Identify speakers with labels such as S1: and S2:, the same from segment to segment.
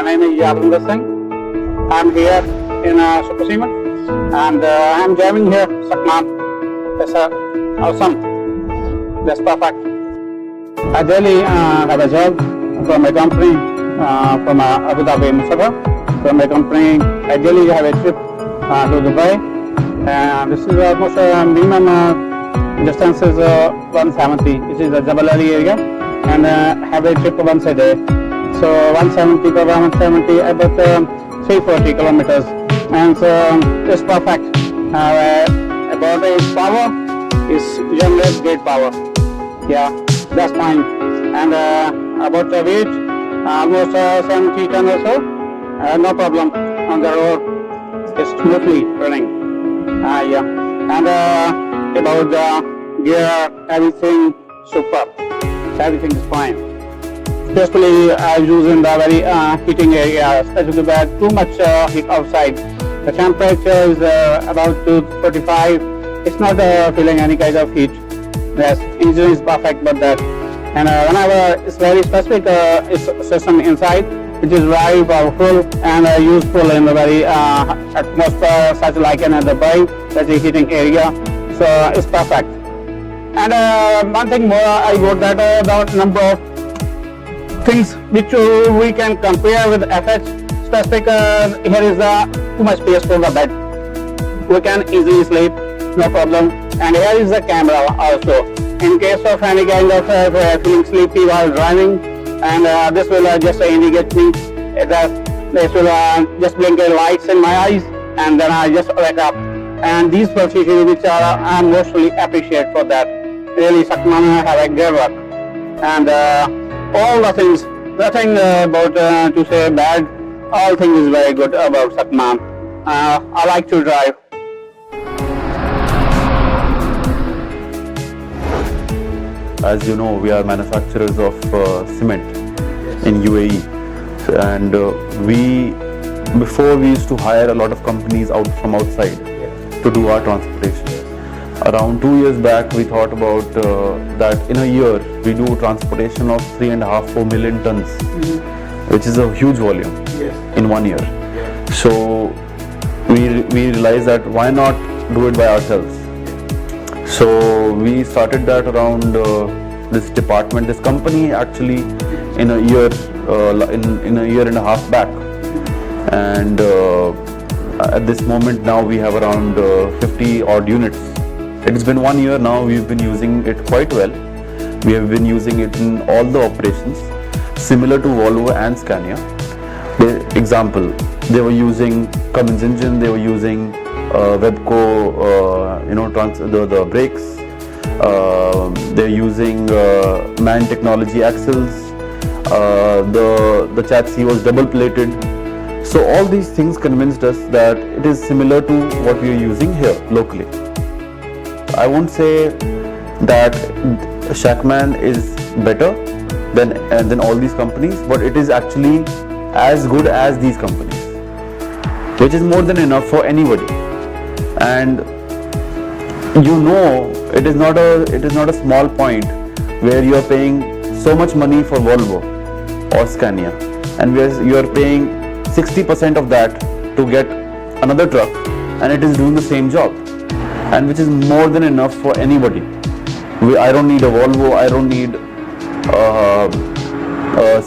S1: name is Singh. I'm here in Super Seaman, and I'm driving here SHACMAN. It's awesome. That's perfect. I daily have a job from my company from Abu Dhabi, Mustafa. From my company, I daily have a trip to Dubai. This is almost minimum distance is 170. This is the Jabal Ali area, and have a trip once a day. So 170 per 170, about 340 kilometers, and so it's perfect. About its power is generates great power. Yeah, that's fine. And about the weight, almost 70 ton or so, no problem on the road. It's smoothly running. Yeah, and about the gear, everything superb. Everything is fine. Especially I use in the very heating area, especially where too much heat outside. The temperature is about 245. It's not feeling any kind of heat. Yes, engine is perfect, but that. And whenever it's very specific, it's system inside, which is very powerful and useful in the very atmosphere, such like in Dubai, that's a heating area. So it's perfect. And one thing more, I got that about number of things which we can compare with FH specific. Here is too much space for the bed. We can easily sleep, no problem. And here is the camera also. In case of any kind of feeling sleepy while driving, and this will just indicate me. This will just blink the lights in my eyes, and then I just wake up. And these features which I mostly appreciate for that. Really, SHACMAN have a great work. And all the things, nothing about to say bad, all things is very good about SHACMAN. I like to drive.
S2: As you know, we are manufacturers of cement in UAE, and before we used to hire a lot of companies out from outside to do our transportation. Around 2 years back, we thought about that in a year we do transportation of 3.5–4 million tons, which is a huge volume in 1 year. So we realized that why not do it by ourselves. So we started that around this department, this company actually in a year, in a year and a half back, and at this moment now we have around 50 odd units. It's been 1 year now. We've been using it quite well. We have been using it in all the operations, similar to Volvo and Scania. Example, they were using Cummins engine, they were using WEVB, the brakes. They're using MAN technology axles. The chassis was double plated. So all these things convinced us that it is similar to what we are using here locally. I won't say that SHACMAN is better than all these companies, but it is actually as good as these companies, which is more than enough for anybody. And you know, it is not a small point where you are paying so much money for Volvo or Scania, and you are paying 60% of that to get another truck, and it is doing the same job, and which is more than enough for anybody. I don't need a Volvo, I don't need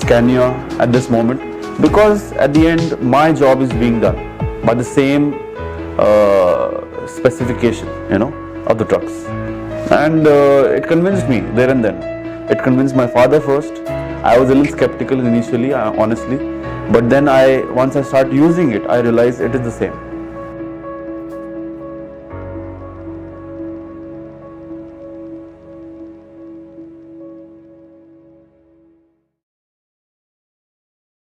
S2: Scania at this moment, because at the end my job is being done by the same specification, of the trucks. And it convinced me there and then. It convinced my father first. I was a little skeptical initially, honestly, but then once I started using it, I realized it is the same.